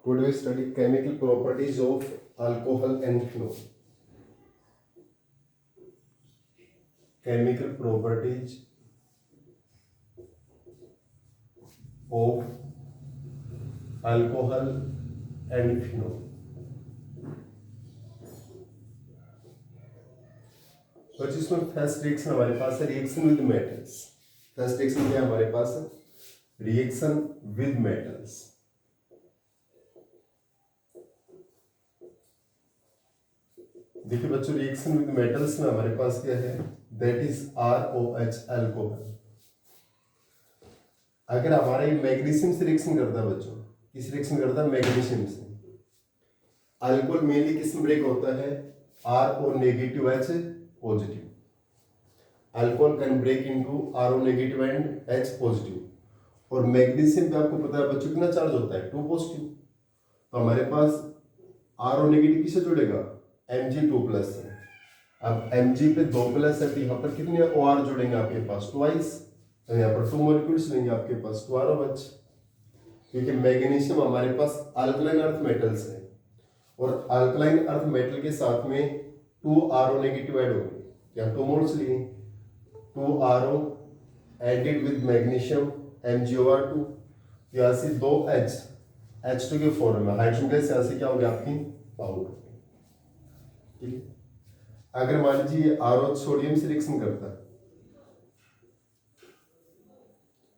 Today we study chemical properties of alcohol and phenol. Chemical properties of alcohol and phenol. तो जिसमें first reaction हमारे पास है reaction with metals. First reaction क्या है हमारे पास है रिएक्शन विद मेटल्स. देखिए बच्चों रिएक्शन विद मेटल्स में हमारे पास क्या है दैट इज ROH अल्कोहल. अगर हमारा ये मैग्नीशियम से रिएक्शन करता है बच्चों, किस रिएक्शन करता है मैग्नीशियम से. अल्कोहल मेनली किस में ब्रेक होता है R negative H positive. Alcohol can break into RO negative and H positive. और मैग्नीशियम पे आपको पता है बच्चों कितना चार्ज होता है 2 पॉजिटिव. तो हमारे पास RO नेगेटिव किससे जुड़ेगा Mg2+ है. अब Mg पे 2+ है तो यहाँ पर कितने OR जुड़ेंगे आपके पास ट्वाइस. तो यहाँ पर 2 मॉलिक्यूल्स लेंगे आपके पास 2 ROH. क्योंकि मैग्नीशियम हमारे पास अल्कलाइन अर्थ मेटल्स है और अल्कलाइन अर्थ मेटल के साथ में 2 RO नेगेटिव ऐड होंगे. यहाँ 2 मोल्स लिए 2 RO added with magnesium MgOR2. यहाँ से 2 H2 के फॉर्म में हाइड्रोजन गैस यहाँ से क्या हो गया आपकी आउट. ठीक है. अगर मान लीजिए ROH सोडियम से रिएक्शन करता है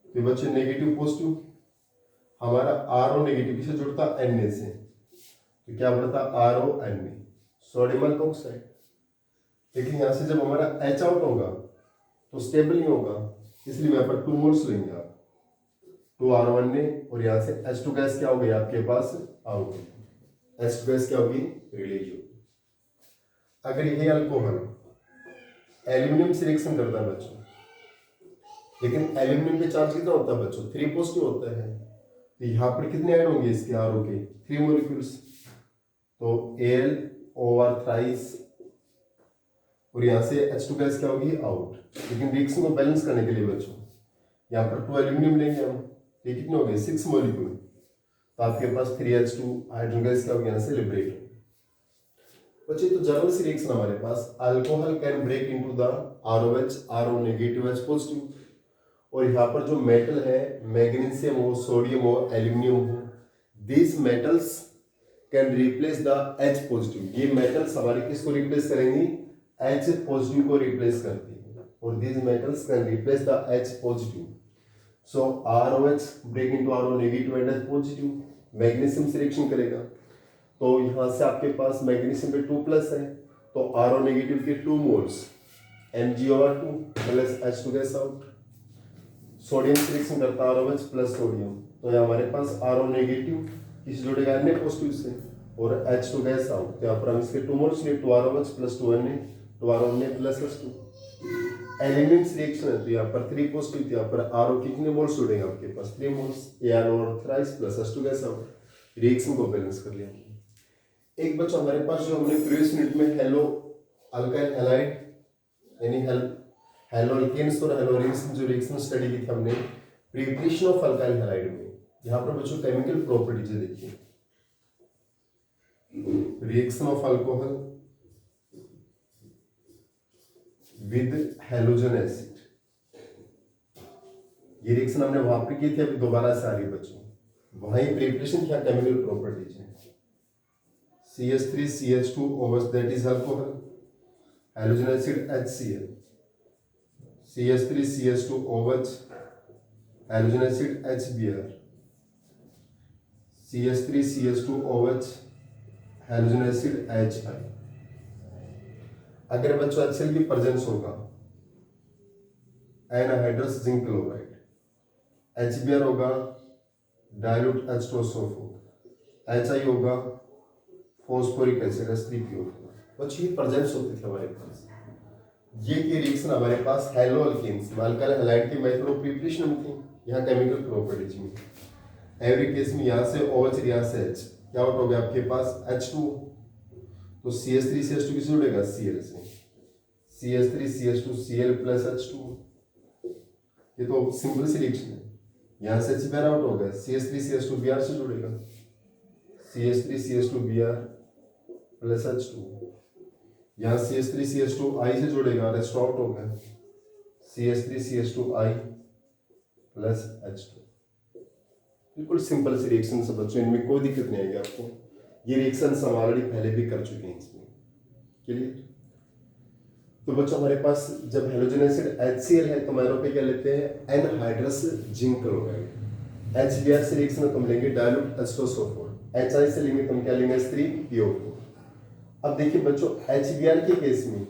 तो बच्चे नेगेटिव पॉजिटिव. हमारा RO नेगेटिव किससे जुड़ता Na से. तो क्या बढ़ता RONA सोडियम अल्कोक्साइड. लेकिन यहाँ से जब हमारा H आउट होगा तो स्टेबल नहीं होगा, इसलिए यहाँ पर 2 मोल्स लेंगे आप 2 RONA और यहाँ से H2 गैस क्या हो गई आपके पास आउट. H2 गैस क्या होगी रिलीज होगी. अगर ये अल्कोहल एल्यूमिनियम से रिएक्शन करता है बच्चों, लेकिन एल्यूमिनियम पे चार्ज कितना होता है बच्चों 3 पॉजिटिव होता है. तो यहाँ पर कितने ऐड होंगे इसके RO के 3 मॉलिक्यूल्स. तो AlOR थ्राइस और यहाँ से H2 गैस क्या होगी आउट. लेकिन रिएक्शन को बैलेंस करने के लिए बच्चों यहाँ पर 2 एल्यूमिनियम लेंगे हम. ये कितने हो गए 6 मॉलिक्यूल. तो आपके पास 3H2 हाइड्रोजन गैस क्या होगी यहाँ से लिबरेट होगी. बच्चे तो जनरल सी रिएक्शन हमारे पास alcohol can break into the ROH RO negative H positive. और यहाँ पर जो मेटल है मैग्नीशियम हो सोडियम हो एल्यूमिनियम हो, this metals can replace the H positive. ये मेटल्स हमारे किसको रिप्लेस करेंगी H पॉजिटिव को रिप्लेस करती है. और this metals can replace the H positive. So ROH break into RO negative and H positive. Magnesium से रिएक्शन करेगा तो यहाँ से आपके पास मैग्नीशियम पे 2+ है तो RO नेगेटिव के 2 moles MgOR2 plus H2 gas out. Sodium से रिएक्शन करता है ROH प्लस सोडियम. तो यहाँ हमारे पास RO नेगेटिव किस जुड़ेगा Na पॉजिटिव से और H2 गैस आउट. तो यहाँ पर हम इसके 2 मोल्स लिए 2 ROH plus 2 Na 2 RONA plus H2. Element से रिएक्शन है तो यहाँ पर 3 पॉजिटिव. यहाँ पर RO कितने मोल्स जुड़ेंगे आपके पास 3 moles AlOR thrice plus H2 gas out. Reaction को बैलेंस कर लिया. एक बच्चा हमारे पास जो हमने प्रीवियस यूनिट में हेलो अल्काइल हैलाइड यानी हेलो अल्केन्स और हेलोरिन्स जो रिएक्शन स्टडी की थी हमने प्रिपरेशन ऑफ अल्काइल हैलाइड में. यहाँ पर बच्चों केमिकल प्रॉपर्टीज देखिए reaction of alcohol with halogen acid. ये रिएक्शन हमने वहां पर की थी, अभी दोबारा से आ रही बच्चों. वहीं प्रिपरेशन क्या केमिकल प्रॉपर्टीज है CH3CH2OH that is alcohol, halogen acid HCl, CH3CH2OH, halogen acid HBr, CH3CH2OH, halogen acid HI. अगर बच्चों HCl की प्रेजेंस होगा एनहाइड्रस जिंक क्लोराइड, HBr होगा डाइल्यूट H2SO4, HI होगा फॉस्फोरिक एसिड H3PO. बच्चों ये प्रेजेंस होती थी हमारे पास. ये की रिएक्शन हमारे पास हेलो अल्केन्स अल्काइल हैलाइड की मेथड ऑफ प्रिपरेशन में थी. यहाँ केमिकल प्रॉपर्टीज में एवरी केस में यहाँ से OH यहाँ से H क्या आउट हो गया आपके पास H2. तो CH3CH2 किससे जुड़ेगा Cl से. CH3CH2 Cl plus H2. ये तो सिंपल सी रिएक्शन है. यहाँ से HBr आउट होगा CH3CH2 Br से जुड़ेगा CH3CH2Br प्लस H2, यहाँ CH3CH2 I से जुड़ेगा, रेस्ट आउट हो गया, CH3CH2I प्लस H2। बिल्कुल सिंपल सी रिएक्शन से बच्चों, इनमें कोई दिक्कत नहीं आएगी आपको। ये रिएक्शन हम ऑलरेडी पहले भी कर चुके हैं इसमें, क्लियर। तो बच्चों हमारे पास जब हेलोजन एसिड HCl है तो मैंने पे क्या लेते हैं, एनहाइड्रस जिंक क्लोराइड। HBr से रिएक्शन में हम लेंगे डाइल्यूट एस्टोसोफोर, HI से लेंगे तो हम क्या लेंगे, 3PO4। अब देखिए बच्चों, HBr के केस में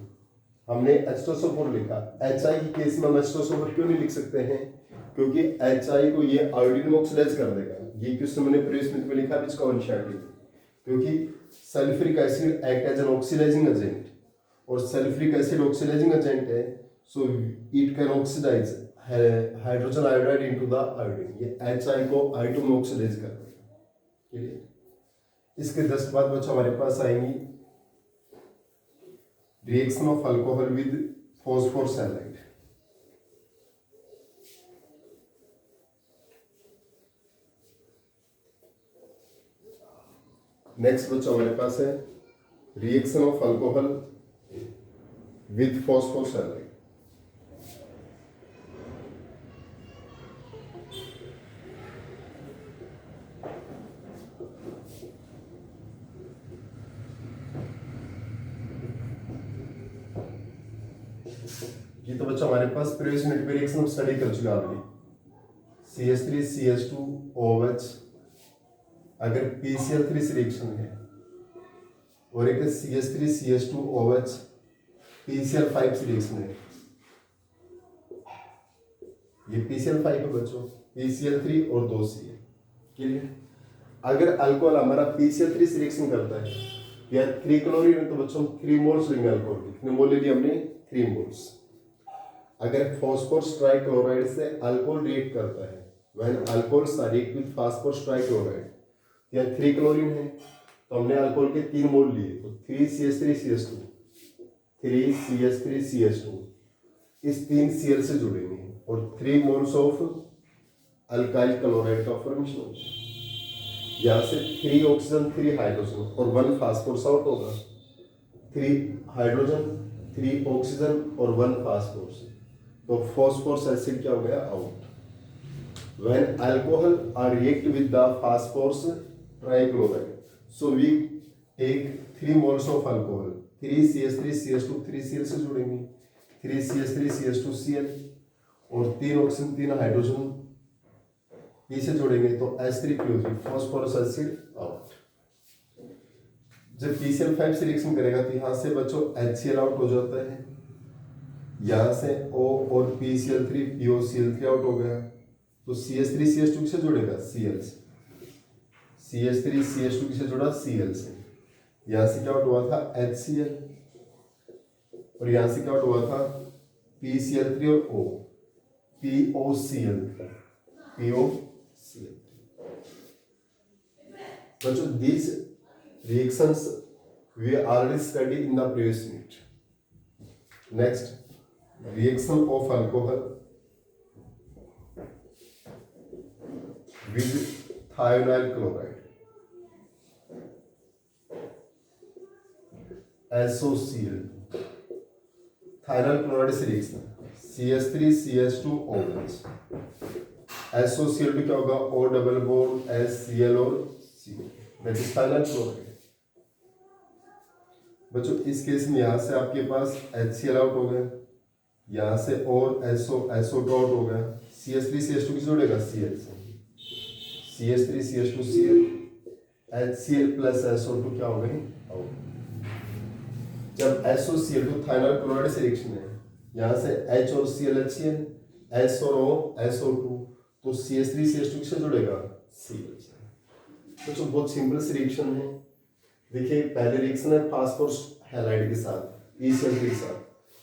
हमने एस्टोसोफोर लिखा, HI के केस में हम एस्टोसोफोर क्यों नहीं लिख सकते हैं, क्योंकि HI को ये आयोडीन में ऑक्सीडाइज कर देगा। ये क्वेश्चन मैंने प्रीवियस में लिखा है, इसका अनशर्टेड, क्योंकि sulphuric acid act as an oxidising agent, और सल्फ्यूरिक एसिड ऑक्सीडाइजिंग एजेंट है, so it can oxidise hydrogen iodide into the iodine. ये HI को I2 में ऑक्सीडाइज कर देगा, क्लियर। इसके जस्ट बाद बच्चों हमारे पास आएंगी reaction of alcohol with phosphorus halide. Next बच्चों हमारे पास है reaction of alcohol with phosphorus halide. ये तो बच्चों हमारे पास प्रीवियस यूनिट में रिएक्शन हम स्टडी कर चुके हैं ऑलरेडी। CH3CH2OH अगर PCl3 से रिएक्शन है, और एक CH3CH2OH PCl5 से रिएक्शन है। ये PCl5 है बच्चों, PCl3 और 2Cl, क्लियर। अगर अल्कोहल हमारा PCl3 से रिएक्शन करता है या 3 क्लोरीन है, तो बच्चों 3 मोल्स लेंगे अल्कोहल के। कितने मोल ले लिए हमने, 3 मोल्स। अगर फॉस्फोरस ट्राइक्लोराइड से अल्कोहल रिएक्ट करता है, when alcohols react with phosphorus trichloride, या 3 क्लोरीन है, तो हमने अल्कोहल के 3 मोल लिए, तो 3CH3CH2, 3CH3CH2 इस 3 Cl से जुड़ेंगे, और 3 मोल्स ऑफ अल्काइल क्लोराइड का फॉर्मेशन होगा। यहाँ से 3 ऑक्सीजन 3 हाइड्रोजन और 1 फास्फोरस आउट होगा, 3 हाइड्रोजन 3 ऑक्सीजन और 1 फास्फोरस, तो फॉस्फोरस एसिड क्या हो गया, out. When alcohol are react with the phosphorus trichloride, so we take 3 moles of alcohol, 3CH3CH2 3Cl से जुड़ेंगे, 3CH3CH2Cl, और 3 ऑक्सीजन 3 हाइड्रोजन P से जोड़ेंगे, तो H3PO3 फॉस्फोरस एसिड आउट। जब PCl5 से रिएक्शन करेगा तो यहाँ से बच्चों HCl आउट हो जाता है, यहाँ से O और PCl3 POCl3 आउट हो गया, तो CH3CH2 से जुड़ेगा Cl से, CH3CH2 से जुड़ा Cl से, यहाँ से क्या आउट हुआ था HCl, और यहाँ से क्या आउट हुआ था PCl3 और O, POCl। बच्चों these reactions we already studied in the previous unit. Next, reaction of alcohol with thionyl chloride, SOCl। thionyl chloride से रिएक्शन CH3CH2OH, SOCl भी क्या होगा, O डबल बॉन्ड HCl और Cl, that is thionyl chloride। बच्चों इस case में यहाँ से आपके पास HCl आउट हो गया, यहाँ से और SO2 आउट हो गया, CH3CH2 किसे जोड़ेगा, Cl से, CH3CH2Cl, HCl प्लस SO2 क्या हो गई, आउट। जब SOCl2 थाइनल क्लोराइड से रिएक्शन है, यहाँ से H और Cl HCl, S और O SO2, तो CH3CH2 किसे जुड़ेगा, Cl से। तो बहुत सिंपल सी रिएक्शन है। देखिए पहले रिएक्शन है फास्फोरस हैलाइड के साथ, PCl3 के साथ,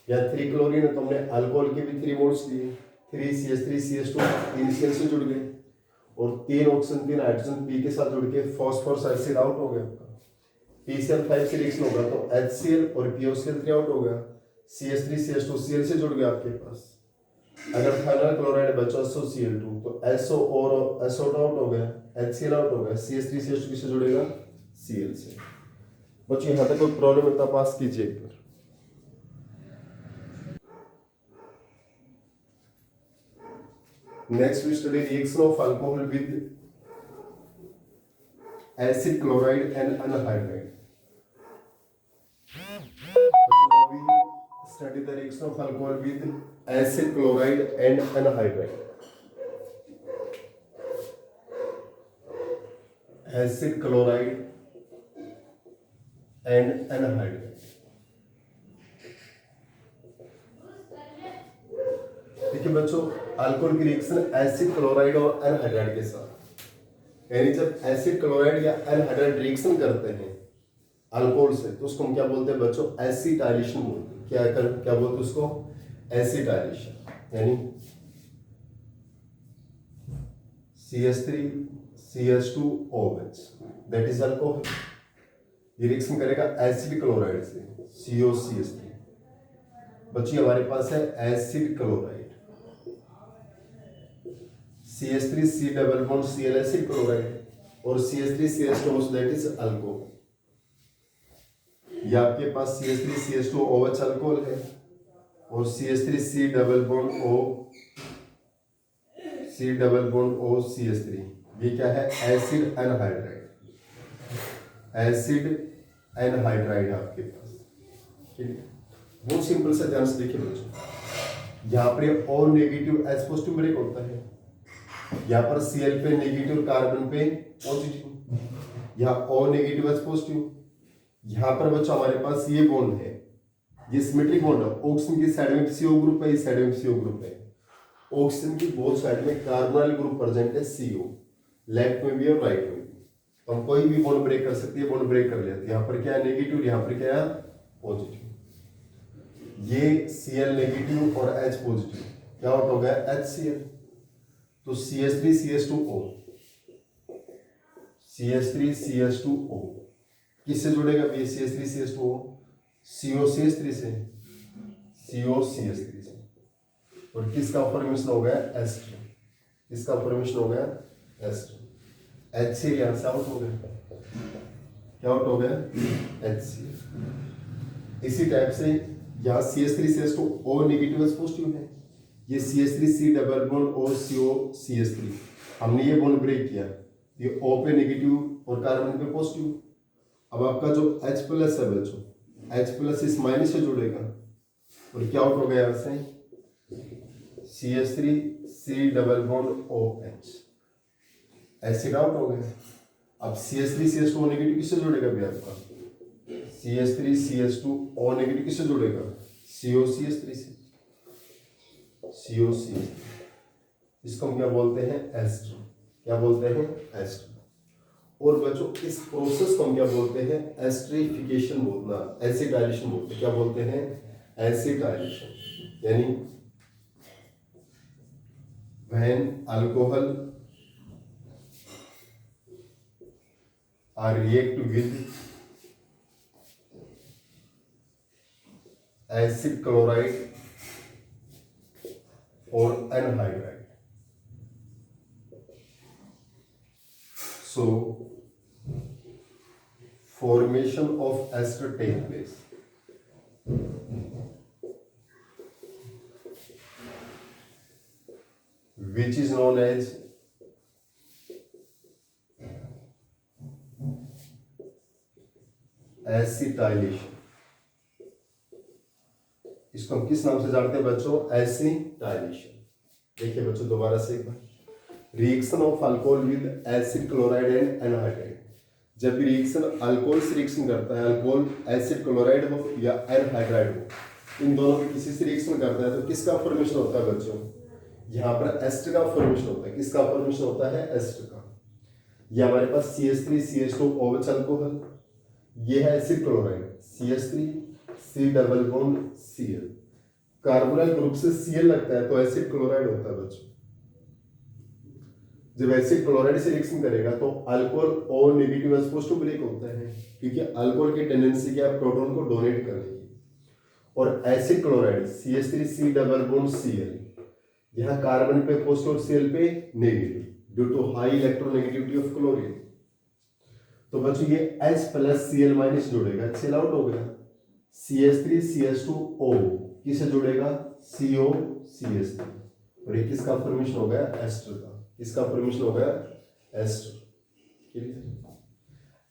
या 3 क्लोरीन है तो हमने अल्कोहल के भी 3 मोल्स लिए, 3CH3CH2 3 Cl से जुड़ गए, और 3 ऑक्सीजन 3 हाइड्रोजन P के साथ जुड़ के फॉस्फोरस एसिड आउट हो गया। PCl5 से रिएक्शन होगा तो HCl और POCl3 आउट हो गया, CH3CH2Cl से जुड़ गया आपके पास। अगर थाइनल क्लोराइड बचा SOCl2 तो SO और SO2 आउट हो गया, HCl आउट हो गया, CH3CH2 से जुड़ेगा Cl से। बच्चों यहाँ तक कोई प्रॉब्लम है तो पास कीजिए एक बार। Next we study reaction of alcohol with acid chloride and anhydride. We study the reaction of alcohol with acid chloride and anhydride. Acid chloride and anhydride. देखिए बच्चों, अल्कोहल की रिएक्शन एसिड क्लोराइड और anhydride के साथ, यानी जब acid chloride या anhydride reaction करते हैं अल्कोहल से तो उसको हम क्या बोलते हैं बच्चों? एसिटाइलेशन बोलते हैं। क्या बोलते हैं उसको? एसिटाइलेशन। यानी CH3CH2OH दैट इज अल्कोहल। ये रिएक्शन करेगा एसिड क्लोराइड से COCH3। बच्चों हमारे पास है acid chloride CH3 C double bond Cl acid chloride और CH3 CH2OH that is alcohol. ये आपके पास CH3 CH2OH अल्कोहल है और CH3 C double bond O CH3 ये क्या है? Acid anhydride. एसिड एनहाइड्राइड आपके पास, ठीक है। बहुत सिंपल सा ध्यान से देखिए बच्चों, यहाँ पर O negative H positive break होता है, यहाँ पर Cl पे नेगेटिव कार्बन पे पॉजिटिव, यहाँ O नेगेटिव H पॉजिटिव। यहाँ पर बच्चों हमारे पास ये बॉन्ड है, ये सिमेट्रिक बॉन्ड है। ऑक्सीजन की साइड में CO ग्रुप है, इस साइड में CO ग्रुप है। ऑक्सीजन की बोथ साइड में कार्बोनाइल ग्रुप प्रेजेंट है CO, लेफ्ट में भी और राइट में भी। तो हम कोई भी बॉन्ड ब्रेक कर सकते हैं, बॉन्ड ब्रेक कर लेते हैं। यहाँ पर क्या है? नेगेटिव, यहाँ पर क्या है? पॉजिटिव। ये Cl नेगेटिव और H पॉजिटिव, क्या आउट हो गया? HCl। तो CH3CH2O किससे जुड़ेगा? CH3CH2O COCH3 से, COCH3 से। और किसका फॉर्मेशन हो गया? एस्टर। किसका फॉर्मेशन हो गया? एस्टर। HCl यहां से आउट हो गया। क्या आउट हो गया? HCl। इसी टाइप से यहाँ CH3CH2O नेगेटिव पॉजिटिव है, ये CH3 C double bond O COCH3 हमने ये बॉन्ड ब्रेक किया, ये O पे नेगेटिव और कार्बन पे पॉजिटिव। अब आपका जो H प्लस है बच्चों, H प्लस इस माइनस से जुड़ेगा और क्या आउट हो गया यहाँ से? CH3 C double bond OH acid out हो गया। अब CH3CH2O नेगेटिव किससे जुड़ेगा भी आपका? CH3CH2O नेगेटिव किससे जुड़ेगा? COCH3 से, COCH3। इसको हम क्या बोलते हैं? एस्टर। क्या बोलते हैं? एस्टर। और बच्चों इस प्रोसेस को हम क्या बोलते हैं? एस्टरिफिकेशन बोलना, एसिटाइलेशन बोलते हैं। क्या बोलते हैं? एसिटाइलेशन। यानी when alcohol are react with acid chloride or anhydride, so formation of ester take place. Which is known as acetylation. इसको हम किस नाम से जानते हैं बच्चों? एसिटाइलेशन। देखिए बच्चों दोबारा से एक बार, reaction of alcohol with acid chloride and anhydride. जब भी रिएक्शन अल्कोहल से रिएक्शन करता है, अल्कोहल एसिड क्लोराइड हो या एनहाइड्राइड हो, इन दोनों में किसी से रिएक्शन करता है तो किसका फॉर्मेशन होता है बच्चों? यहाँ पर एस्टर का फॉर्मेशन होता है। किसका फॉर्मेशन होता है? एस्टर का। ये हमारे पास CH3CH2OH अल्कोहल, ये है acid chloride CH3 C double bond Cl। Carbonyl group से Cl लगता है तो एसिड क्लोराइड होता है बच्चों। जब एसिड क्लोराइड से रिएक्शन करेगा तो alcohol O negative H positive break होता है, क्योंकि अल्कोहल की टेंडेंसी क्या है? प्रोटॉन को डोनेट करने की। और acid chloride CH3 C double bond Cl, यहाँ कार्बन पे पॉजिटिव और Cl पे negative due to high electronegativity of chlorine. तो बच्चों ये H प्लस Cl माइनस जुड़ेगा, HCl आउट हो गया, CH3 CH2O किसे जुड़ेगा, CO CH3, और ये किसका फॉर्मेशन हो गया, एस्टर का, किसका फॉर्मेशन हो गया, एस्टर।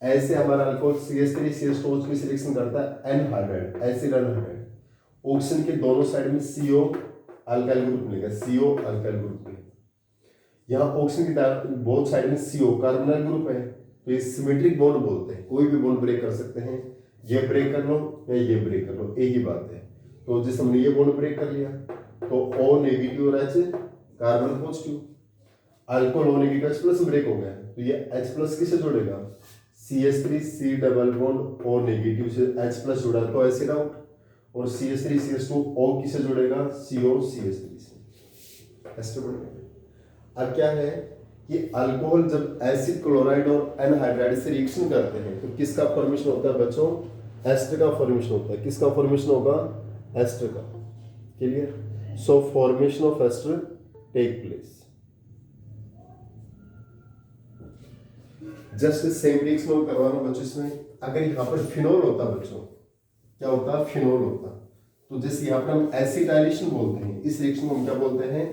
ऐसे हमारा अल्कोहल CH3 CH2O की सिलेक्शन करता है anhydride, acid anhydride, oxygen के दोनों साइड में CO अल्काइल ग्रुप मिलेगा, CO अल्काइल ग्रुप में। यहाँ ऑक्सीजन की बोथ साइड में CO कार्बोनाइल ग्रुप है, तो ये सिमेट्रिक बॉन्ड बोलते हैं, कोई भी बॉन्ड ब्रेक कर सकते हैं, ये ब्रेक कर लो या ये ब्रेक कर लो, एक ही बात है। तो जैसे हमने ये बॉन्ड ब्रेक कर लिया तो O नेगेटिव और H carbon positive, alcohol O negative H plus break हो गया, तो ये H प्लस किसे जोड़ेगा, CH3 C double bond O negative से H प्लस जुड़ा तो एसिड आउट, और CH3 CH2O किसे जोड़ेगा, CO CH3 से, एस्टर बन गया। अब क्या है कि अल्कोहल जब एसिड क्लोराइड और एनहाइड्राइड से रिएक्शन करते हैं तो किसका फॉर्मेशन होता है बच्चों, एस्टर का फॉर्मेशन होता है, किसका फॉर्मेशन होगा, एस्टर का। Clear, so formation of ester take place. Just same reaction करवाना बच्चों इसमें, अगर यहाँ पर फिनोल होता बच्चों, क्या होता, फिनोल होता, तो जैसे यहाँ पर हम एसिटाइलेशन बोलते हैं, इस रिएक्शन को हम क्या बोलते हैं,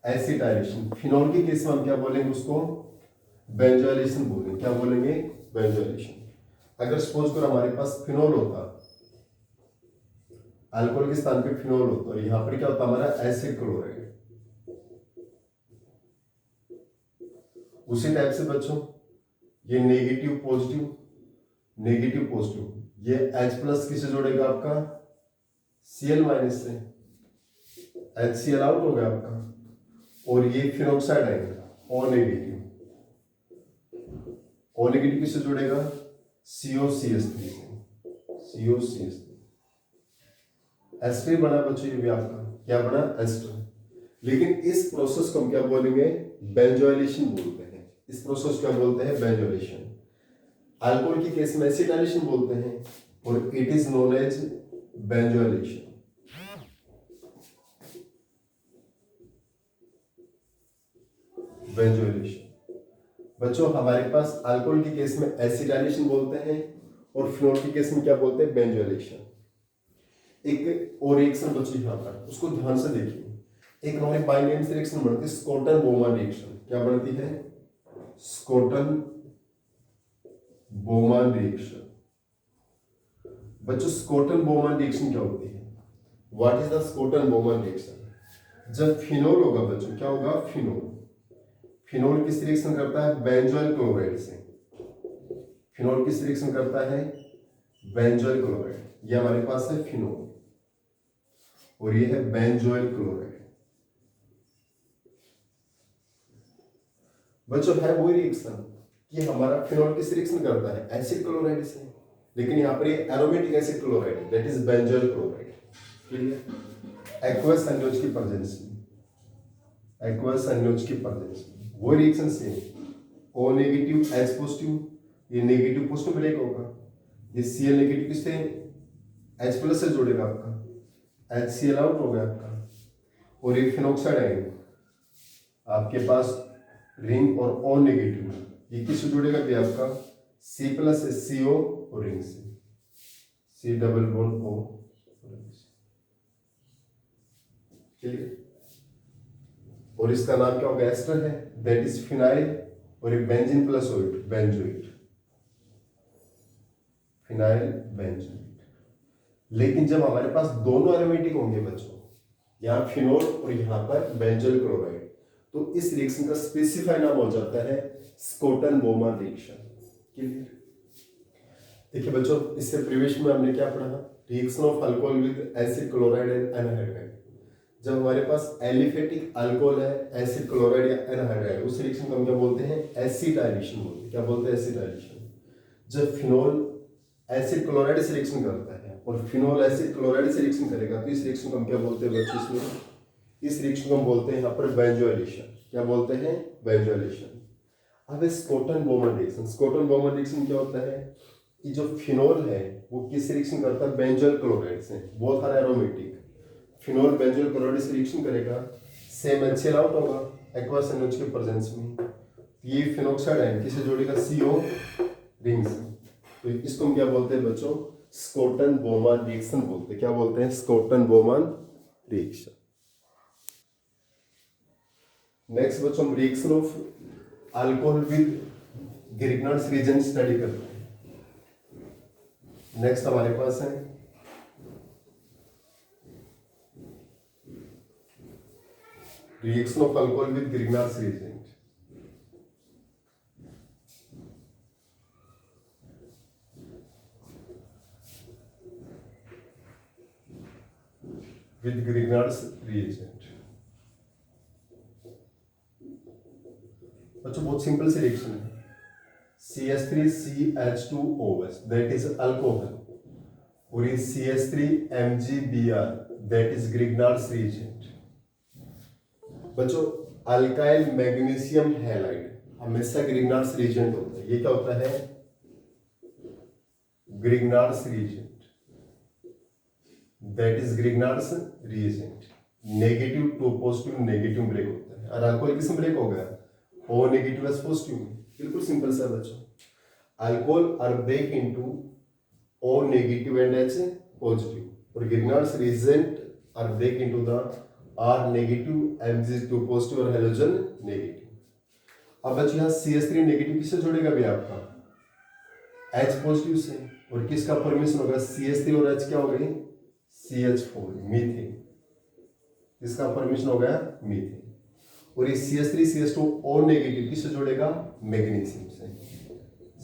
एसिटाइलेशन। फिनोल के केस में हम क्या बोलेंगे उसको, बेंजोइलेशन बोलेंगे, क्या बोलेंगे, बेंजोइलेशन। अगर सपोज करो हमारे पास फिनोल होता, अल्कोहल के स्थान पे फिनोल होता, और यहाँ पर क्या होता हमारा एसिड क्लोराइड। उसी टाइप से बच्चों ये नेगेटिव पॉजिटिव, नेगेटिव पॉजिटिव, ये H प्लस किसे जोड़ेगा आपका, Cl माइनस से, HCl आउट हो गया आपका, और ये फिनोक्साइड आएगा O नेगेटिव, O नेगेटिव किससे जुड़ेगा, CO CH3 से, CO CH3, एस्टर बना बच्चों, ये भी आपका क्या बना, एस्टर। लेकिन इस प्रोसेस को हम क्या बोलेंगे, बेंजोइलेशन बोलते हैं, इस प्रोसेस क्या बोलते हैं, बेंजोइलेशन। अल्कोहल के केस में एसिटाइलेशन बोलते हैं, और it is known as benzoylation. Benzoylation बच्चों, हमारे पास अल्कोहल के केस में एसिटाइलेशन बोलते हैं, और फिनोल के केस में क्या बोलते हैं, बेंजोइलेशन। एक और रिएक्शन बच्चों यहाँ पर, उसको ध्यान से देखिए, एक हमारे बाइनेम से रिएक्शन बनती है, स्कॉटन बोमान रिएक्शन। क्या बनती है, स्कॉटन बोमान रिएक्शन। बच्चों स्कॉटन बोमान रिएक्शन क्या होती है, what is the Schotten Baumann reaction. जब फिनोल होगा बच्चों, क्या होगा, फिनोल, फिनोल किस रिएक्शन करता है, बेंजोइल क्लोराइड से, फिनोल किस रिएक्शन करता है, बेंजोइल क्लोराइड। ये हमारे पास है फिनोल, और ये है बेंजोइल क्लोराइड। बच्चों है वही रिएक्शन कि हमारा फिनोल किस रिएक्शन करता है, एसिड क्लोराइड से, लेकिन यहाँ पर ये एरोमेटिक एसिड क्लोराइड है, that is benzoyl chloride. Clear, aqueous NOH की प्रेजेंस में, एक्वस एनओएच की प्रेजेंस में वो रिएक्शन से O नेगेटिव H पॉजिटिव, ये नेगेटिव पॉजिटिव ब्रेक होगा, ये Cl नेगेटिव किससे, H प्लस से जोड़ेगा आपका, HCl आउट हो गया आपका, और ये फिनोक्साइड आएगा आपके पास रिंग और O नेगेटिव, ये किससे जुड़ेगा भी आपका, C प्लस से CO और रिंग से, C double bond O ring से। क्लियर, और इसका नाम क्या होगा, एस्टर है, दैट इज फिनाइल, और ये बेंजीन प्लस ओइट, बेंजोइट, फिनाइल बेंजोइट। लेकिन जब हमारे पास दोनों एरोमेटिक होंगे बच्चों, यहाँ फिनोल और यहाँ पर बेंजोइल क्लोराइड, तो इस रिएक्शन का स्पेसिफाई नाम हो जाता है स्कॉटन बोमान रिएक्शन। क्लियर, देखिए बच्चों, इससे प्रीवियस में हमने क्या पढ़ा, reaction of alcohol with acid chloride and anhydride. जब हमारे पास एलिफेटिक अल्कोहल है, एसिड क्लोराइड या एनहाइड्राइड, उस रिएक्शन को हम क्या बोलते हैं, एसिटाइलेशन बोलते हैं। क्या बोलते हैं, एसिटाइलेशन। जब फिनोल एसिड क्लोराइड से रिएक्शन करता है और फिनोल एसिड क्लोराइड से रिएक्शन करेगा, तो इस रिएक्शन को हम क्या बोलते हैं बच्चों, इसमें इस रिएक्शन को हम बोलते हैं यहाँ पर बेंजोइलेशन। क्या बोलते हैं, बेंजोइलेशन। अब स्कॉटन बोमान रिएक्शन, स्कॉटन बोमान रिएक्शन क्या होता है कि जो फिनोल है वो किस रिएक्शन करता है, बेंजोइल क्लोराइड से, both are aromatic, phenol benzoyl chloride से रिएक्शन करेगा, सेम HCl आउट होगा एक्वस एनओएच के प्रेजेंस में, ये फिनोक्साइड आयन किसे जोड़ेगा, CO रिंग्स। तो इसको हम क्या बोलते हैं बच्चों, स्कॉटन बोमान रिएक्शन बोलते हैं। क्या बोलते हैं, स्कॉटन बोमान रिएक्शन। नेक्स्ट बच्चों हम reaction of alcohol with Grignard's reagent study करते हैं। नेक्स्ट हमारे पास है reaction of alcohol with Grignard's reagent. with Grignard's reagent। बच्चों बहुत सिंपल सी रिएक्शन है, CH3CH2OH दैट इज अल्कोहल और ये CH3MgBr that is Grignard's reagent. बच्चों अल्काइल मैग्नीशियम हैलाइड हमेशा ग्रिग्नार्ड्स रिएजेंट होता है। ये क्या होता है, Grignard's reagent that is Grignard's reagent. Negative to positive negative break होता है और अल्कोहल किस में ब्रेक हो गया, O नेगेटिव एस पॉजिटिव में। बिल्कुल सिंपल सा बच्चों, alcohol are break into O negative and H positive और Grignard's reagent are break into the R negative Mg2 positive और हैलोजन नेगेटिव। अब बच्चों यहाँ CH3 नेगेटिव किससे जुड़ेगा भी आपका, H पॉजिटिव से, और किसका फॉर्मेशन होगा, CH3 और H क्या हो गई, CH4 मीथेन। इसका फॉर्मेशन हो गया मीथेन। और ये CH3 CH2 O नेगेटिव किससे जुड़ेगा, मैग्नीशियम से।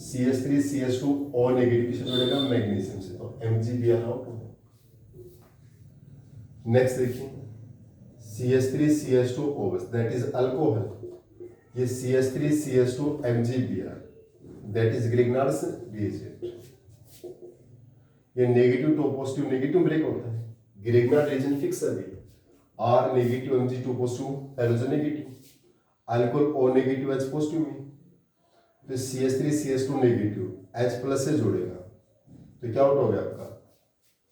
CH3 CH2 O नेगेटिव किससे जुड़ेगा, मैग्नीशियम से। तो MgBr आउट हो गया। नेक्स्ट देखिए CH3 CH2OH that is alcohol, ये CH3 CH2 MgBr that is Grignard's reagent. ये negative to positive negative break होता है। ग्रिग्नार्ड रिएजेंट फिक्स है, R negative Mg2 positive halogen negative, alcohol O negative H positive में। तो CH3 CH2 negative H plus से जोड़ेगा तो क्या आउट हो गया आपका,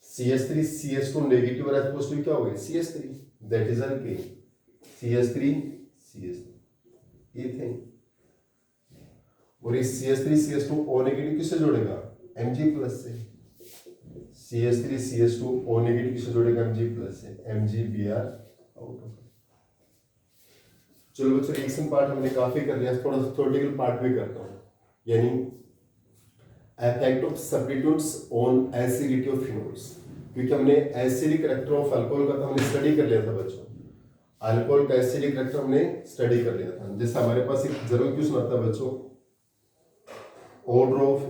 CH3 CH2 नेगेटिव और H पॉजिटिव क्या हो गया, CH3 that is alkane. CH3 CH3 ethane. और इस CH3 CH2 O नेगेटिव किससे जोड़ेगा, Mg प्लस से। CH3 CH2 O नेगेटिव किससे जोड़ेगा, Mg प्लस से। MgBr आउट हो गया। चलो बच्चों रिएक्शन पार्ट हमने काफी कर लिया, थोड़ा सा थ्योरेटिकल पार्ट भी करता हूँ, यानी effect of substitutes on acidity of phenols. क्योंकि हमने एसिडिक कैरेक्टर ऑफ अल्कोहल का तो हमने स्टडी कर लिया था बच्चों, अल्कोहल का एसिडिक कैरेक्टर हमने स्टडी कर लिया था। जैसे हमारे पास एक जरूर क्वेश्चन आता है बच्चों, order of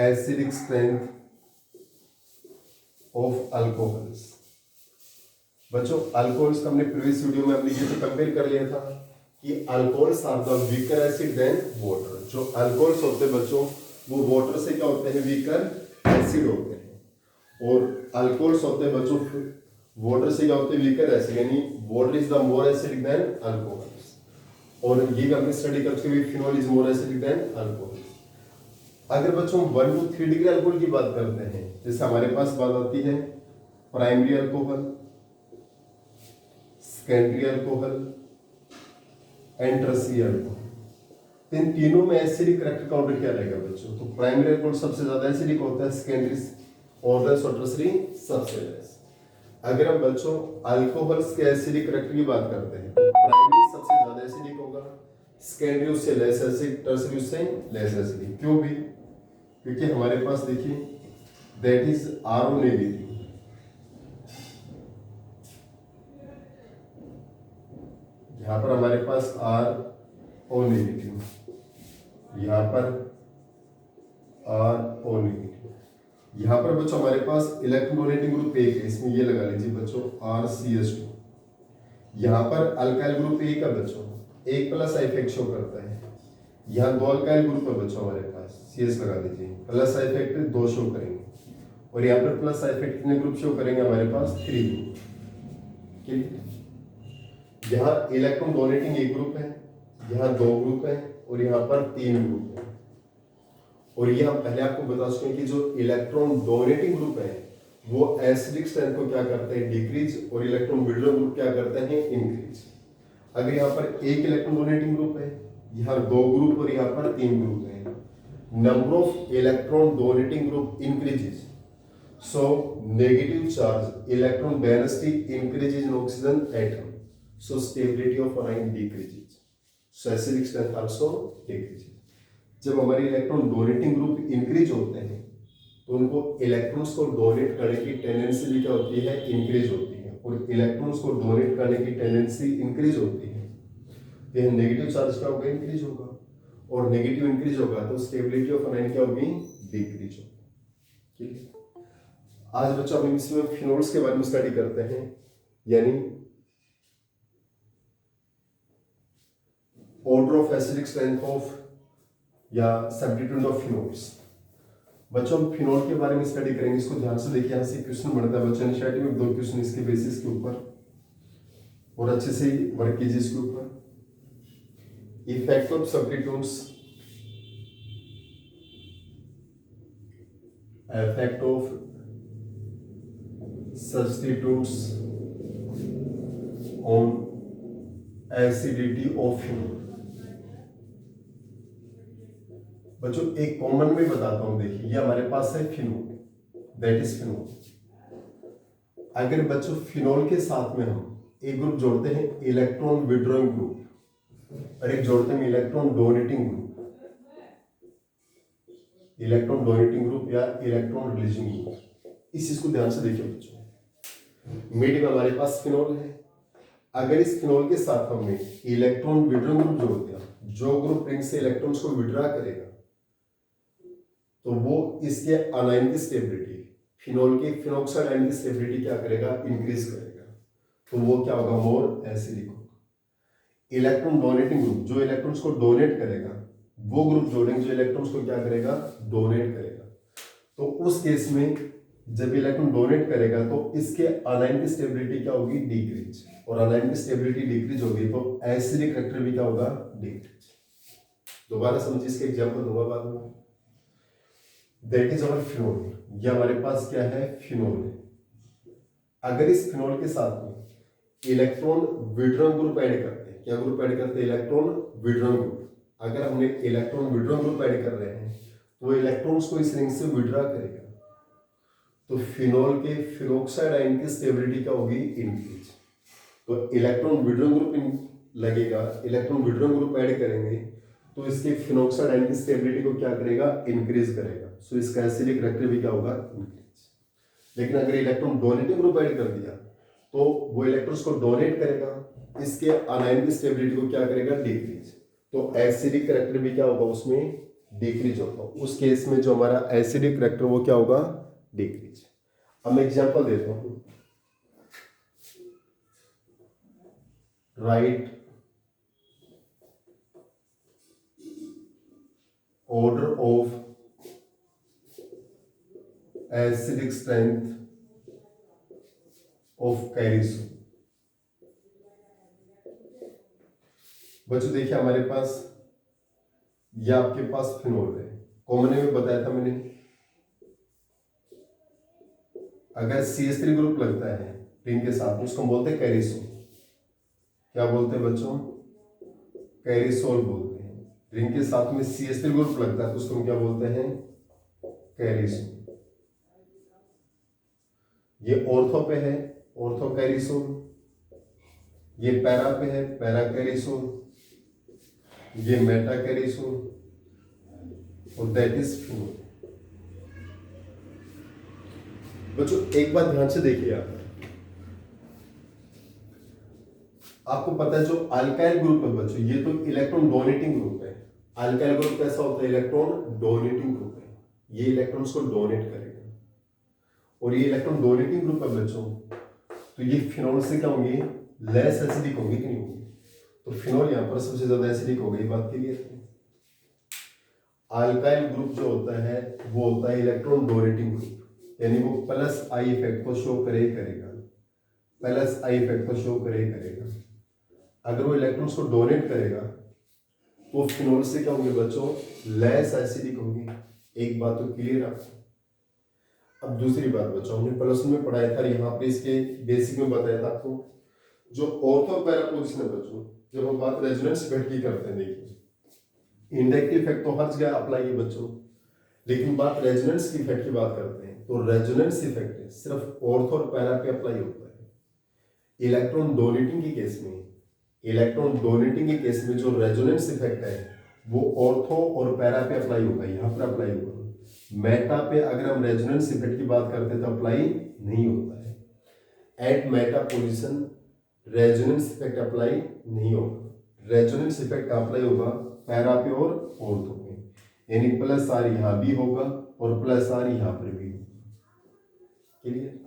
acidic strength of alcohols. बच्चों अल्कोहल्स का हमने प्रीवियस वीडियो में हमने ये तो कंपेयर कर लिया था कि alcohols are the weaker acid than water. जो अल्कोहल्स होते हैं बच्चों वो वाटर से क्या होते हैं, वीकर एसिड होते हैं, और अल्कोहल्स होते हैं बच्चों वाटर से क्या होते हैं, वीकर एसिड, यानी water is the more acidic then alcohols. और ये भी हमने स्टडी कर चुके हैं, phenol is more acidic then alcohol. अगर बच्चों 1 to 3 डिग्री अल्कोहल की बात करते हैं, जैसे हमारे पास बात आती है primary alcohol, secondary alcohol and tertiary alcohol. इन तीनों में एसिडिक कैरेक्टर काउंटर क्या रहेगा बच्चों, तो प्राइमरी अल्कोहल सबसे ज्यादा एसिडिक होता है, सेकेंडरी और टर्शियरी सबसे लेस। अगर हम बच्चों अल्कोहल्स के एसिडिक कैरेक्टर की बात करते हैं तो प्राइमरी सबसे ज्यादा एसिडिक होगा, सेकेंडरी उससे लेस एसिडिक, टर्शियरी उससे लेस एसिडिक। क्यों भी, क्योंकि हमारे पास देखिए दैट इज RO नेगेटिव, यहां पर हमारे पास RO नेगेटिव, यहां पर RO नेगेटिव, यहां पर बच्चों हमारे पास इलेक्ट्रॉन डोनेटिंग ग्रुप 1 है, इसमें ये लगा लीजिए बच्चों RCH2। यहां पर अल्काइल ग्रुप 1 का बच्चों 1 प्लस इफेक्ट शो करता है। यहाँ 2 अल्काइल ग्रुप है बच्चों हमारे पास, CS लगा दीजिए, प्लस इफेक्ट 2 शो करेंगे, और यहाँ पर प्लस इफेक्ट कितने ग्रुप शो करेंगे हमारे पास, 3 ग्रुप। यहाँ इलेक्ट्रॉन डोनेटिंग 1 ग्रुप है, यहाँ 2 ग्रुप है, और यहाँ पर 3 ग्रुप है। और ये हम पहले आपको बता चुके हैं कि जो इलेक्ट्रॉन डोनेटिंग ग्रुप है वो एसिडिक स्ट्रेंथ को क्या करते हैं, डिक्रीज, और इलेक्ट्रॉन विड्रॉल ग्रुप क्या करते हैं, इंक्रीज। अगर यहाँ पर 1 इलेक्ट्रॉन डोनेटिंग ग्रुप है, यहाँ 2 ग्रुप और यहाँ पर 3 ग्रुप है, number of electron donating group increases. So negative charge electron density increases in oxygen atom. So stability of ion decreases. So acidic strength also decreases. जब हमारे इलेक्ट्रॉन डोनेटिंग ग्रुप इंक्रीज होते हैं तो उनको इलेक्ट्रॉन्स को donate करने की tendency भी क्या होती है, इंक्रीज होती है, और इलेक्ट्रॉन्स को डोनेट करने की टेंडेंसी इंक्रीज होती है तो यह नेगेटिव चार्ज क्या होगा, इंक्रीज होगा, और नेगेटिव इंक्रीज होगा तो स्टेबिलिटी ऑफ आयन क्या होगी, डिक्रीज होगी। ठीक है, आज बच्चों हम इसमें फिनोल्स के बारे में स्टडी करते हैं, यानी order of acidic strength of या सब्स्टिट्यूट ऑफ फिनोल्स। बच्चों हम फिनोल के बारे में स्टडी करेंगे, इसको ध्यान से देखिए, यहाँ से क्वेश्चन बनता है बच्चों, इनिशिएटिव में 2 क्वेश्चन इसके बेसिस के ऊपर, और अच्छे से वर्क कीजिए इसके ऊपर। Effect of substitutes, effect of substitutes on acidity of phenol. बच्चों एक कॉमन में बताता हूं, देखिए ये हमारे पास है फिनोल, दैट इज फिनोल। अगर बच्चों फिनोल के साथ में हम एक ग्रुप जोड़ते हैं इलेक्ट्रॉन विड्रॉइंग ग्रुप और एक जोड़ते हैं electron donating group, electron donating group या इलेक्ट्रॉन रिलीजिंग ग्रुप, इस चीज को ध्यान से देखिए बच्चों। मिड में हमारे पास फिनोल है, अगर इस फिनोल के साथ हमने इलेक्ट्रॉन विड्रॉइंग ग्रुप जोड़ दिया, जो ग्रुप रिंग से इलेक्ट्रॉन्स को विड्रॉ करेगा तो वो इसके अनायन की स्टेबिलिटी, फिनोल के फिनोक्साइड आयन की स्टेबिलिटी क्या करेगा, इंक्रीज करेगा, तो वो क्या होगा, मोर एसिडिक होगा। इलेक्ट्रॉन डोनेटिंग ग्रुप, जो इलेक्ट्रॉन्स को डोनेट करेगा, वो ग्रुप जोड़ेंगे जो इलेक्ट्रॉन्स को क्या करेगा, डोनेट करेगा, तो उस केस में जब इलेक्ट्रॉन डोनेट करेगा तो इसके अनायन की स्टेबिलिटी क्या होगी, डिक्रीज, और अनायन की स्टेबिलिटी डिक्रीज होगी तो एसिडिक करेक्टर भी क्या होगा, डिक्रीज। दोबारा समझिए, इसके एग्जांपल दूंगा बाद में। दैट इज अवर फिनोल, ये हमारे पास क्या है, फिनोल है। अगर इस फिनोल के साथ में इलेक्ट्रॉन विड्रॉइंग ग्रुप ऐड करते हैं, क्या ग्रुप ऐड करते हैं, इलेक्ट्रॉन विड्रॉइंग ग्रुप। अगर हमने इलेक्ट्रॉन विड्रॉइंग ग्रुप ऐड कर रहे हैं तो वो इलेक्ट्रॉन्स को इस रिंग से विड्रॉ करेगा, तो फिनोल के फिनोक्साइड आयन की स्टेबिलिटी क्या होगी, इंक्रीज। तो इलेक्ट्रॉन विड्रॉइंग ग्रुप लगेगा, इलेक्ट्रॉन विड्रॉइंग ग्रुप ऐड करेंगे तो इसके फिनोक्साइड आयन की स्टेबिलिटी को क्या करेगा, इंक्रीज करेगा, सो इसका एसिडिक करेक्टर भी क्या होगा, इंक्रीज। लेकिन अगर इलेक्ट्रॉन डोनेटिंग ग्रुप ऐड कर दिया तो वो इलेक्ट्रॉन्स को डोनेट करेगा, इसके अनायन की स्टेबिलिटी को क्या करेगा, डिक्रीज, तो एसिडिक करेक्टर भी क्या होगा, उसमें डिक्रीज होगा। उस केस में जो हमारा एसिडिक करेक्टर वो क्या होगा, डिक्रीज। अब मैं एग्जांपल देता हूं, right order of acidic strength of कैरिसोल। बच्चों देखिए हमारे पास ये आपके पास फिनोल है, कॉमन में बताया था मैंने, अगर CH3 ग्रुप लगता है रिंग के साथ उसको बोलते हैं कैरिसोल। क्या बोलते हैं बच्चों, कैरिसोल बोलते हैं। रिंग के साथ में CH3 ग्रुप लगता है तो उसको हम क्या बोलते हैं, कैरिसोल। ये ऑर्थो पे है, ऑर्थो कैरिसोल, ये पैरा पे है, पैरा कैरिसोल, ये मेटा कैरिसोल, और दैट इज फिनोल। बच्चों एक बात ध्यान से देखिए, आपको पता है जो अल्काइल ग्रुप है बच्चों, ये तो इलेक्ट्रॉन डोनेटिंग ग्रुप है। अल्काइल ग्रुप कैसा होता है, इलेक्ट्रॉन डोनेटिंग ग्रुप है, ये इलेक्ट्रॉन्स को डोनेट करेगा, और ये इलेक्ट्रॉन डोनेटिंग ग्रुप है बच्चों, तो ये फिनोल से क्या होंगे, लेस एसिडिक होंगे कि नहीं होंगे, तो फिनोल यहां पर सबसे ज्यादा एसिडिक हो गई, बात क्लियर है। अल्काइल ग्रुप जो होता है वो होता है इलेक्ट्रॉन डोनेटिंग ग्रुप, यानी वो प्लस आई इफेक्ट को शो करेगा, प्लस आई इफेक्ट को शो करेगा। अगर वो इलेक्ट्रॉन्स को डोनेट करेगा तो फिनोल से क्या होंगे बच्चों, लेस एसिडिक होंगे। एक बात तो क्लियर आपको। अब दूसरी बात बच्चों, हमने प्लस में पढ़ाया था, यहाँ पे इसके बेसिक में बताया था आपको, जो ऑर्थो पैरा पोजीशन है बच्चों, जब हम बात रेजोनेंस इफेक्ट की करते हैं, देखिए इंडक्टिव इफेक्ट तो हर जगह अप्लाई है बच्चों, लेकिन बात रेजोनेंस की इफेक्ट की बात करते हैं तो रेजोनेंस इफेक्ट सिर्फ ऑर्थो और पैरा पे अप्लाई होता है। इलेक्ट्रॉन डोनेटिंग के केस में, इलेक्ट्रॉन डोनेटिंग के केस में जो रेजोनेंस इफेक्ट है वो ऑर्थो और पैरा पे अप्लाई होगा, यहाँ पर अप्लाई होगा। मेटा पे अगर हम रेजोनेंस इफेक्ट की बात करते हैं तो अप्लाई नहीं होता है। At meta position resonance effect apply नहीं होगा। रेजोनेंस इफेक्ट अप्लाई होगा पैरा पे और ऑर्थो पे, यानी प्लस आर यहाँ भी होगा और प्लस आर यहाँ पर भी होगा। क्लियर?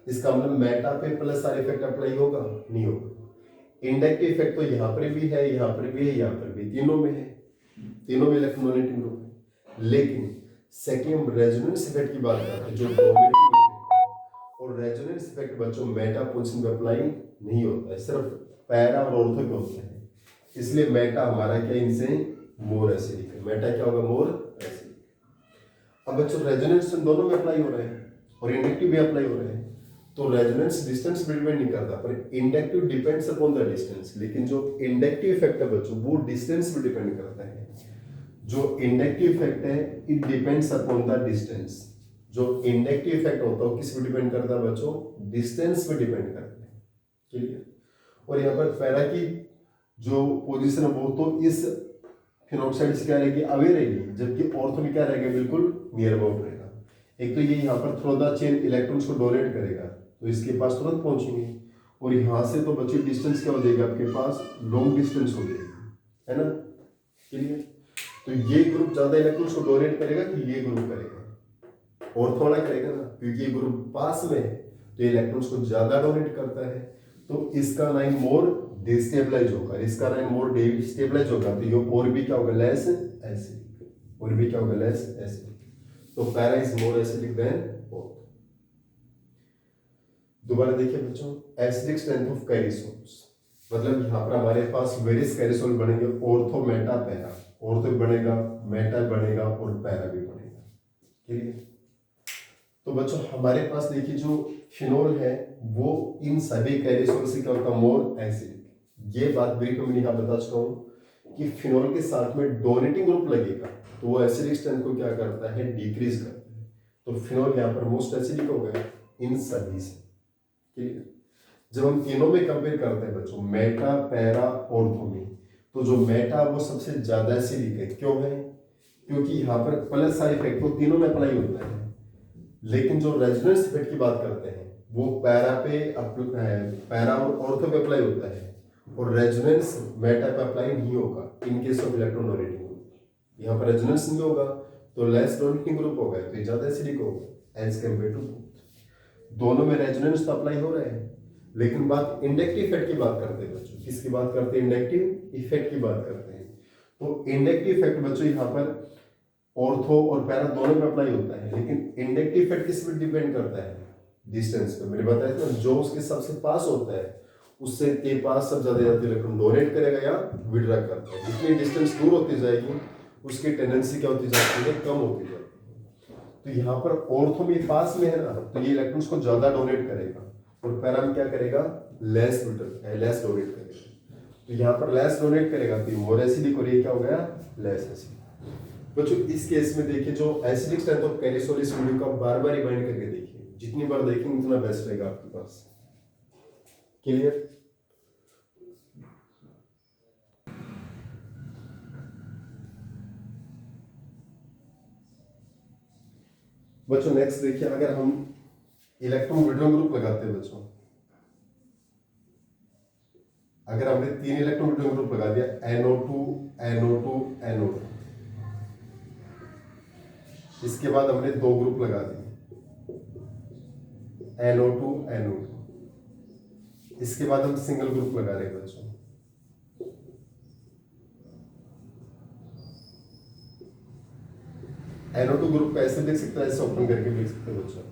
इसका मतलब मेटा पे प्लस आर इफेक्ट अप्लाई होगा नहीं होगा। इंडक्टिव इफेक्ट तो यहाँ पर भी है, यहाँ पर भी है, यहाँ पर भी, तीनों में है, तीनों में इलेक्ट्रोमैग्नेटिक ग्रुप है। लेकिन सेकेंड रेजोनेंस इफेक्ट की बात करते हैं जो डोमिनेटिंग इफेक्ट, और रेजोनेंस इफेक्ट बच्चों मेटा पोजीशन पे अप्लाई नहीं होता है, सिर्फ पैरा और ऑर्थो पे होता है। इसलिए मेटा हमारा क्या इनसे मोर एसिडिक है। मेटा क्या होगा? More acidic. अब बच्चों रेजोनेंस दोनों में अप्लाई हो रहा है और इंडक्टिव भी अप्लाई हो रहा है, तो रेजोनेंस डिस्टेंस पे डिपेंड नहीं करता, पर inductive depends upon the distance. लेकिन जो इंडक्टिव इफेक्ट है बच्चों वो डिस्टेंस पे डिपेंड करता है। जो इंडक्टिव इफेक्ट है it depends upon the distance. जो इंडक्टिव इफेक्ट होता है किस पे डिपेंड करता है बच्चों? डिस्टेंस पे डिपेंड करता है। क्लियर? और यहाँ पर पैरा की जो पोजीशन है वो तो इस फिनोक्साइड से क्या रहेगी? अवे रहेगी, जबकि ऑर्थो में क्या रहेगा? बिल्कुल नियर अबाउट रहेगा। एक तो ये यहाँ पर थ्रू द चेन इलेक्ट्रॉन्स को डोनेट करेगा तो इसके पास तुरंत पहुंचेंगे, और यहाँ से तो बच्चे डिस्टेंस क्या हो जाएगा आपके पास? लॉन्ग डिस्टेंस हो जाएगी, है ना? क्लियर? तो ये ग्रुप ज्यादा इलेक्ट्रॉन्स को डोनेट करेगा कि ये ग्रुप करेगा? ऑर्थो वाला करेगा ना, क्योंकि ये ग्रुप पास में है तो इलेक्ट्रॉन्स को ज्यादा डोनेट करता है, तो इसका लाइन मोर डिस्टेबलाइज होगा, इसका लाइन मोर डिस्टेबलाइज होगा, तो ये और भी क्या होगा? लेस एसिडिक, और भी क्या होगा? Less acidic. तो para is more acidic than ortho. दोबारा देखिए बच्चों, एसिडिक स्ट्रेंथ ऑफ कैरिसोल्स, मतलब यहाँ पर हमारे पास वेरियस कैरिसोल बनेंगे, ऑर्थो मेटा पैरा, ऑर्थो बनेगा, मेटा बनेगा और पैरा भी बनेगा। क्लियर? तो बच्चों हमारे पास देखिए जो फिनोल है वो इन सभी कैरिसोल से क्या होता है? More acidic. ये बात ब्रीफ में मैंने यहाँ बता चुका हूँ कि फिनोल के साथ में डोनेटिंग ग्रुप लगेगा तो वो एसिडिक स्ट्रेंथ को क्या करता है? डिक्रीज करता है। तो फिनोल यहाँ पर मोस्ट एसिडिक हो गया इन सभी से। क्लियर? जब हम तीनों में कंपेयर करते हैं बच्चों, मेटा पैरा ऑर्थो में, तो जो मेटा वो सबसे ज्यादा एसिडिक है। क्यों है? क्योंकि यहाँ पर प्लस साइड इफेक्ट तो तीनों में अप्लाई होता है, लेकिन जो रेजोनेंस इफेक्ट की बात करते हैं वो पैरा पे पैरा और ऑर्थो पे अप्लाई होता है, और रेजोनेंस मेटा पे अप्लाई नहीं होगा in case of electron donating group. यहाँ पर रेजोनेंस नहीं होगा तो लेस डोनेटिंग ग्रुप होगा, तो ये ज्यादा एसिडिक होगा एज कंपेयर टू बोथ। दोनों में रेजोनेंस तो अप्लाई हो रहा है, लेकिन बात इंडक्टिव इफेक्ट की बात करते हैं बच्चों। किसकी बात करते हैं? इंडक्टिव इफेक्ट की बात करते हैं। तो इंडक्टिव इफेक्ट बच्चों यहाँ पर ऑर्थो और पैरा दोनों पे अप्लाई होता है, लेकिन इंडक्टिव इफेक्ट किस पे डिपेंड करता है? डिस्टेंस पे। मैंने बताया था जो उसके सबसे पास होता है उससे के पास सब ज्यादा इलेक्ट्रॉन डोनेट करेगा या विड्रॉ करता है। जितनी डिस्टेंस दूर होती जाएगी उसकी टेंडेंसी क्या होती जाती है? कम होती जाती है। तो यहाँ पर ऑर्थो में पास में है ना, तो ये इलेक्ट्रॉन्स को ज्यादा डोनेट करेगा, और पैरा में क्या करेगा? लेस डोनेट करेगा। तो यहाँ पर लेस डोनेट करेगा तो मोर एसिडिक, और ये क्या हो गया? Less acidic. बच्चों इस केस में देखिए जो एसिडिक स्ट्रेंथ ऑफ कैरिसोल, इस वीडियो को बार बार रिवाइंड करके देखिए, जितनी बार देखेंगे उतना बेस्ट रहेगा आपके पास। क्लियर? बच्चों नेक्स्ट देखिए, अगर हम इलेक्ट्रॉन विड्रॉ ग्रुप लगाते हैं बच्चों, अगर हमने 3 इलेक्ट्रॉन विड्रॉ ग्रुप लगा दिया NO2 NO2 NO2, इसके बाद हमने 2 ग्रुप लगा दिए NO2 NO2, इसके बाद हम सिंगल ग्रुप लगा रहे हैं बच्चों। NO2 ग्रुप का ऐसे देख सकते हैं, ऐसे ओपन करके देख सकते हैं बच्चों।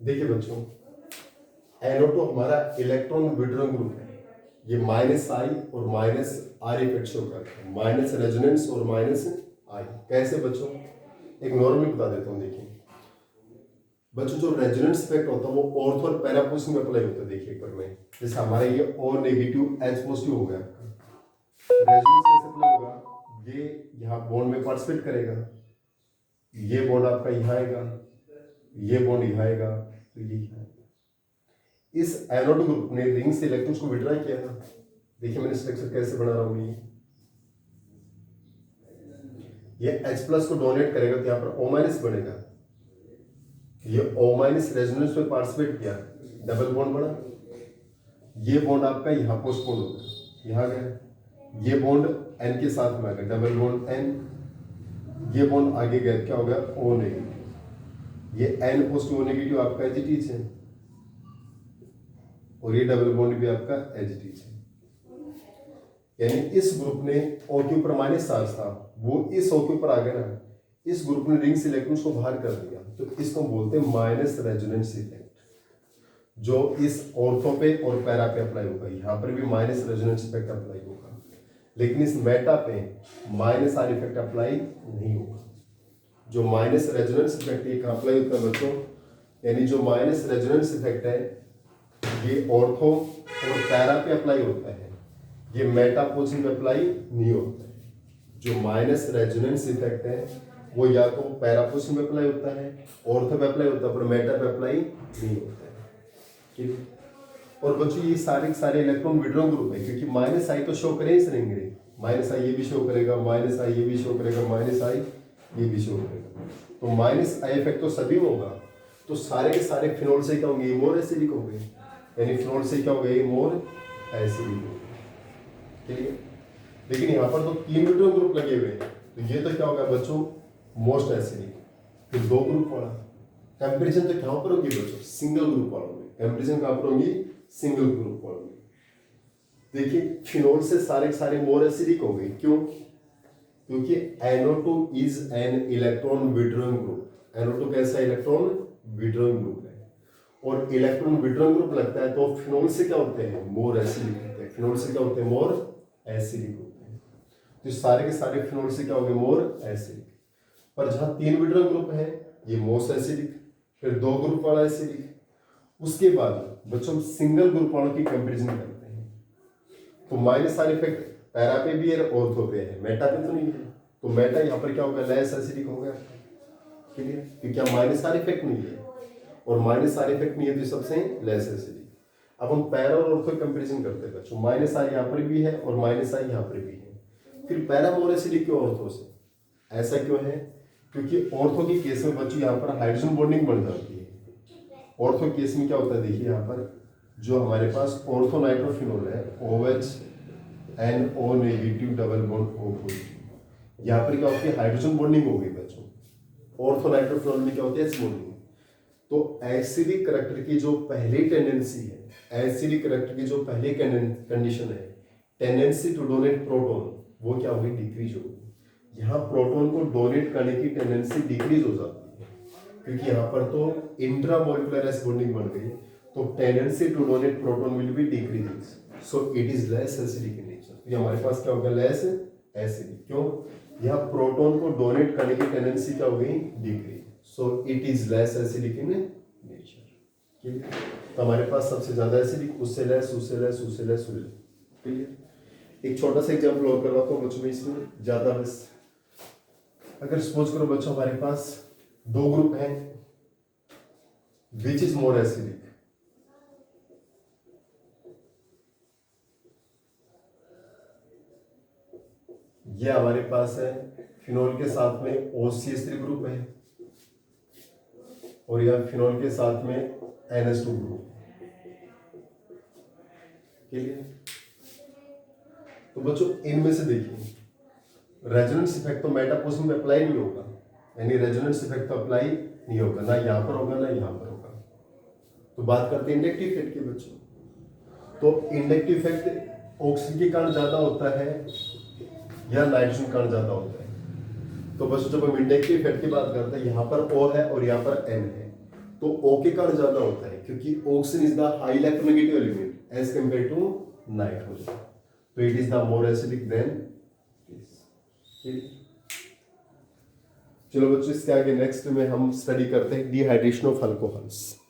देखिए बच्चों NO2 हमारा इलेक्ट्रॉन विड्रॉइंग ग्रुप है, ये -I और -R इफेक्ट शो करता है, माइनस रेजोनेंस और -I। कैसे बच्चों, एक नॉर्मल बता देता हूँ। देखिए बच्चों, जो रेजोनेंस इफेक्ट होता है वो ऑर्थो और पैरा पोजिशन में अप्लाई होता है। देखिए एक बार में, जैसे हमारे ये O नेगेटिव H पॉजिटिव हो गया, रेजोनेंस कैसे अप्लाई होगा, ये यहाँ बॉन्ड में पार्टिसिपेट करेगा, ये बॉन्ड आपका यहाँ आएगा, ये बॉन्ड यहाँ आएगा, तो ये यहाँ आएगा। इस NO2 ग्रुप ने रिंग से इलेक्ट्रॉन्स को विड्रॉ किया ना। देखिए मैंने स्ट्रक्चर कैसे बना रहा हूँ, ये H प्लस को डोनेट करेगा तो यहाँ पर O माइनस बनेगा, ये O माइनस रेजोनेंस में पार्टिसिपेट किया, डबल बॉन्ड बना, ये बॉन्ड आपका यहाँ पोस्टपोन हो गया, यहाँ गया, ये बॉन्ड N के साथ में आ गया, डबल बॉन्ड N, ये बॉन्ड आगे गया, क्या हो गया O नेगेटिव, ये N पोस्ट O नेगेटिव आपका एजिटीज है, और ये डबल बॉन्ड भी आपका एजिटीज है। यानी इस ग्रुप ने O के ऊपर माइनस चार्ज था, वो इस O के ऊपर आ गया ना, इस ग्रुप ने रिंग से इलेक्ट्रॉन्स को बाहर कर दिया, तो इसको बोलते हैं माइनस रेजोनेंस इफेक्ट, जो इस ऑर्थो पे और पैरा पे अप्लाई होगा। यहाँ पर भी माइनस रेजोनेंस इफेक्ट अप्लाई होगा, लेकिन इस मेटा पे माइनस आर इफेक्ट अप्लाई नहीं होगा। जो माइनस रेजोनेंस इफेक्ट ये कहाँ अप्लाई होता है बच्चों, यानी जो माइनस रेजोनेंस इफेक्ट है ये ऑर्थो और पैरा पे अप्लाई होता है, ये मेटा पोजिशन पे अप्लाई नहीं होता है। जो माइनस रेजोनेंस इफेक्ट है वो या तो पैरा पोजिशन पे अप्लाई होता है, ऑर्थो पे अप्लाई होता है, पर मेटा पे अप्लाई नहीं होता है। ठीक है, और बच्चों ये सारे इलेक्ट्रॉन विड्रॉ ग्रुप है, क्योंकि माइनस आई तो शो करे इस रिंग रे, माइनस आई ये भी शो करेगा, माइनस आई ये भी शो करेगा, माइनस आई ये भी शो करेगा, तो माइनस आई इफेक्ट तो सभी में होगा। तो सारे के सारे फिनोल से क्या होंगे, मोर एसिडिक होंगे, यानी फिनोल से क्या हो गए, मोर एसिडिक होंगे। ठीक है, लेकिन यहाँ पर तो 3 विड्रॉ ग्रुप लगे हुए हैं, तो ये तो क्या होगा बच्चों, मोस्ट एसिडिक। फिर 2 ग्रुप वाला कंपैरिजन तो कहाँ पर होगी बच्चों, सिंगल ग्रुप वालों में। कंपैरिजन कहाँ पर होगी, सिंगल ग्रुप वालों में। देखिए फिनोल से सारे के सारे मोर एसिडिक हो गए, क्यों, क्योंकि NO2 is an electron withdrawing group. NO2 कैसा इलेक्ट्रॉन विड्रॉइंग ग्रुप है, और इलेक्ट्रॉन विड्रॉइंग ग्रुप लगता है तो फिनोल से क्या होते हैं, मोर एसिडिक होते हैं। फिनोल से क्या होते हैं, मोर एसिडिक होते हैं। तो सारे के सारे फिनोल से क्या हो गए, मोर एसिडिक। पर जहां 3 विड्रॉइंग ग्रुप है ये मोस्ट एसिडिक, फिर 2 ग्रुप वाला एसिडिक। उसके बाद बच्चों हम सिंगल ग्रुप वालों की कंपैरिजन करते हैं, तो माइनस आर इफेक्ट पैरा पे भी है, ऑर्थो पे है, मेटा पे तो नहीं है। तो मेटा यहाँ पर क्या होगा, लेस एसिडिक हो गया। क्लियर, क्योंकि माइनस आर इफेक्ट नहीं है, और माइनस आर इफेक्ट नहीं है तो सबसे लेस एसिडिक। अब हम पैरा और ऑर्थो कंपैरिजन करते हैं बच्चों, माइनस आर यहाँ पर भी है और माइनस आई यहाँ पर भी है। फिर पैरा मोर एसिडिक क्यों ऑर्थो से, ऐसा क्यों है, क्योंकि ऑर्थो के केस में बच्चों यहाँ पर हाइड्रोजन बॉन्डिंग बन जाती है। ऑर्थो केस में क्या होता है, देखिए यहाँ पर जो हमारे पास ऑर्थो नाइट्रोफिनोल है, OH NO negative double bond O positive, यहाँ पर क्या होती है, हाइड्रोजन बॉन्डिंग हो गई बच्चों। ऑर्थो नाइट्रोफिनोल में क्या होती है, H बॉन्डिंग। तो एसिडिक करैक्टर की जो पहली टेंडेंसी है, एसिडिक करैक्टर की जो पहली कंडीशन है, टेंडेंसी टू डोनेट प्रोटॉन, वो क्या होगी, डिक्रीज होगी। यहाँ प्रोटॉन को डोनेट करने की टेंडेंसी डिक्रीज हो जाती है, क्योंकि यहाँ पर तो इंट्रामोलिकुलर एस बॉन्डिंग बन गई, तो tendency to donate proton will be decreasing, so it is less acidic in nature. तो हमारे पास क्या होगा, लेस एसिडिक। क्यों, यहाँ प्रोटॉन को डोनेट करने की टेंडेंसी क्या हो गई, decrease, so it is less acidic in nature. ठीक है, तो हमारे पास सबसे ज्यादा एसिडिक, उससे लेस, उससे लेस, उससे लेस, उससे लेस। ठीक है, एक छोटा सा एग्जांपल और करवाता हूँ बच्चों में, इसमें ज्यादा बस। अगर सपोज करो बच्चों हमारे पास 2 ग्रुप हैं, विच इज मोर एसिडिक, ये हमारे पास है फिनोल के साथ में OCH3 ग्रुप है, और यह फिनोल के साथ में NH2 ग्रुप। क्लियर, तो बच्चों इनमें से देखिए रेजोनेंस इफेक्ट तो मेटापोजिशन में अप्लाई नहीं होगा, यानी रेजोनेंस इफेक्ट तो अप्लाई नहीं होगा, ना यहाँ पर होगा ना यहाँ पर होगा। तो बात करते हैं इंडक्टिव इफेक्ट के बच्चों, तो इंडक्टिव इफेक्ट ऑक्सीजन के कारण ज्यादा होता है या नाइट्रोजन के कारण ज्यादा होता है। तो बच्चों जब हम इंडक्टिव इफेक्ट की बात करते हैं, यहाँ पर O है और यहाँ पर N है, तो O के कारण ज्यादा होता है क्योंकि oxygen is the high electronegative element as compare to nitrogen, तो it is the more acidic than this. चलो बच्चों, इसके आगे नेक्स्ट में हम स्टडी करते हैं डिहाइड्रेशन ऑफ अल्कोहल्स।